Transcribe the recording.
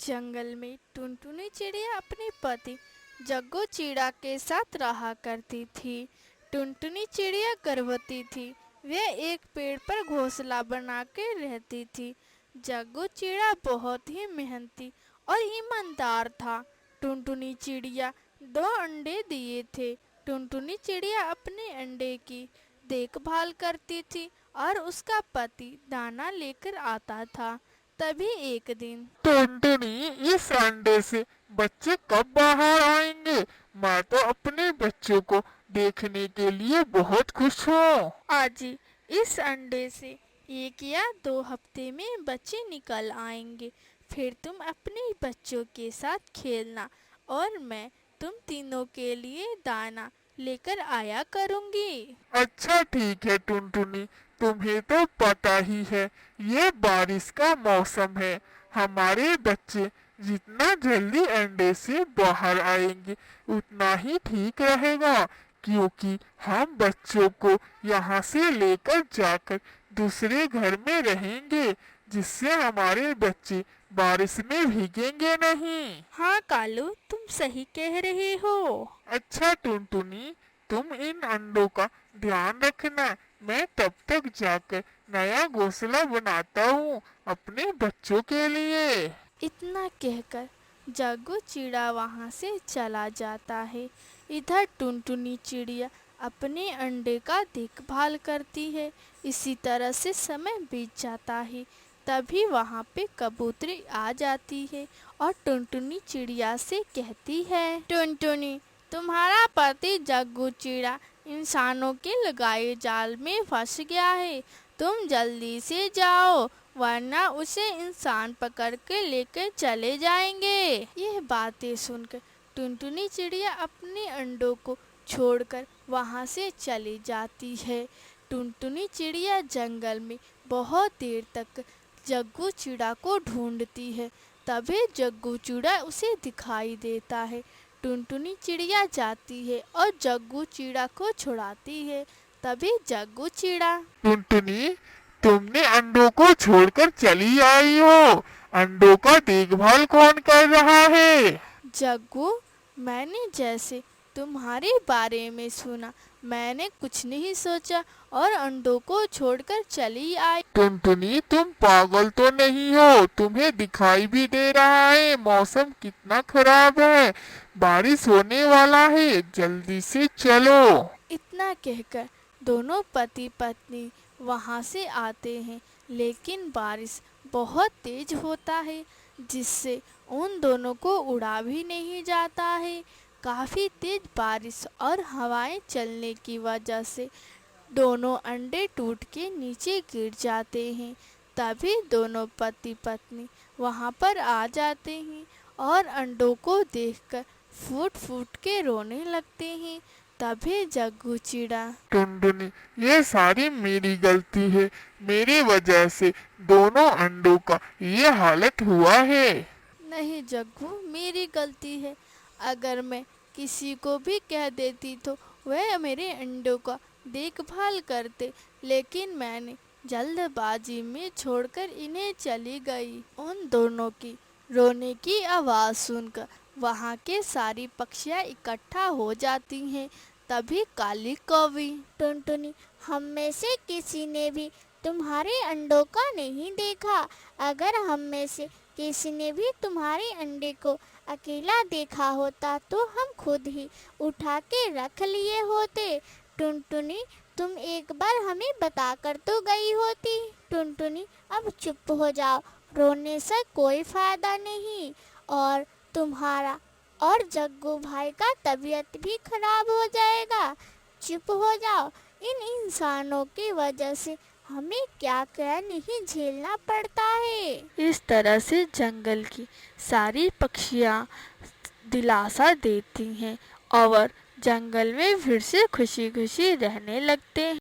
जंगल में टुनटुनी चिड़िया अपने पति जग्गू चिड़ा के साथ रहा करती थी। टुनटुनी चिड़िया गर्भवती थी। वह एक पेड़ पर घोंसला बना के रहती थी। जग्गू चिड़ा बहुत ही मेहनती और ईमानदार था। टुनटुनी चिड़िया 2 अंडे दिए थे। टुनटुनी चिड़िया अपने अंडे की देखभाल करती थी और उसका पति दाना लेकर आता था। तभी एक दिन टुनटुनी, इस अंडे से बच्चे कब बाहर आएंगे? मैं तो अपने बच्चों को देखने के लिए बहुत खुश हूँ। आज इस अंडे से 1 या 2 हफ्ते में बच्चे निकल आएंगे। फिर तुम अपने बच्चों के साथ खेलना और मैं तुम तीनों के लिए दाना लेकर आया करूंगी। अच्छा ठीक है टुनटुनी, तुम्हें तो पता ही है ये बारिश का मौसम है। हमारे बच्चे जितना जल्दी अंडे से बाहर आएंगे उतना ही ठीक रहेगा, क्योंकि हम बच्चों को यहाँ से लेकर जाकर दूसरे घर में रहेंगे, जिससे हमारे बच्चे बारिश में भीगेंगे नहीं। हाँ कालू, तुम सही कह रहे हो। अच्छा टुनटुनी, तुम इन अंडों का ध्यान रखना। मैं तब तक जाकर नया घोंसला बनाता हूँ अपने बच्चों के लिए। इतना कहकर जग्गू चिड़ा वहाँ से चला जाता है। इधर टुनटुनी चिड़िया अपने अंडे का देखभाल करती है। इसी तरह से समय बीत जाता है। तभी वहाँ पे कबूतरी आ जाती है और टुनटुनी चिड़िया से कहती है, टुनटुनी, तुम्हारा पति जग्गू चिड़ा इंसानों के लगाए जाल में फंस गया है। तुम जल्दी से जाओ, वरना उसे इंसान पकड़ के लेकर चले जाएंगे। यह बातें सुनकर टुनटुनी चिड़िया अपने अंडों को छोड़कर वहाँ से चली जाती है। टुनटुनी चिड़िया जंगल में बहुत देर तक जग्गू चिड़ा को ढूंढती है। तभी जग्गू चिड़ा उसे दिखाई देता है। टुनटुनी चिड़िया जाती है और जग्गू चिड़ा को छुड़ाती है। तभी जग्गू चिड़ा, टुनटुनी, तुमने अंडों को छोड़कर चली आई हो। अंडों का देखभाल कौन कर रहा है? जग्गू, मैंने जैसे तुम्हारे बारे में सुना, मैंने कुछ नहीं सोचा और अंडों को छोड़कर चली आई। टुनटुनी, तुम पागल तो नहीं हो? तुम्हें दिखाई भी दे रहा है मौसम कितना खराब है। बारिश होने वाला है, जल्दी से चलो। इतना कहकर दोनों पति पत्नी वहाँ से आते हैं, लेकिन बारिश बहुत तेज होता है, जिससे उन दोनों को उड़ा भी नहीं जाता है। काफ़ी तेज बारिश और हवाएं चलने की वजह से दोनों अंडे टूट के नीचे गिर जाते हैं। तभी दोनों पति पत्नी वहाँ पर आ जाते हैं और अंडों को देखकर फूट फूट के रोने लगते हैं। तभी जग्गू चिड़ा, टुनटुनी, ये सारी मेरी गलती है। मेरी वजह से दोनों अंडों का ये हालत हुआ है। नहीं जग्गू, मेरी गलती है। अगर मैं किसी को भी कह देती तो वह मेरे अंडों का देखभाल करते, लेकिन मैंने जल्दबाजी में छोड़कर इन्हें चली गई। उन दोनों की रोने की आवाज़ सुनकर वहाँ के सारी पक्षियाँ इकट्ठा हो जाती हैं। तभी काली कौवी, टुनटुनी, हम में से किसी ने भी तुम्हारे अंडों का नहीं देखा। अगर हम में से किसी ने भी तुम्हारे अंडे को अकेला देखा होता तो हम खुद ही उठा के रख लिए होते। टुनटुनी, तुम एक बार हमें बता कर तो गई होती। टुनटुनी, अब चुप हो जाओ, रोने से कोई फायदा नहीं, और तुम्हारा और जग्गू भाई का तबीयत भी खराब हो जाएगा। चुप हो जाओ। इन इंसानों की वजह से हमें क्या क्या नहीं झेलना पड़ता है। इस तरह से जंगल की सारी पक्षियाँ दिलासा देती हैं और जंगल में फिर से खुशी खुशी रहने लगते हैं।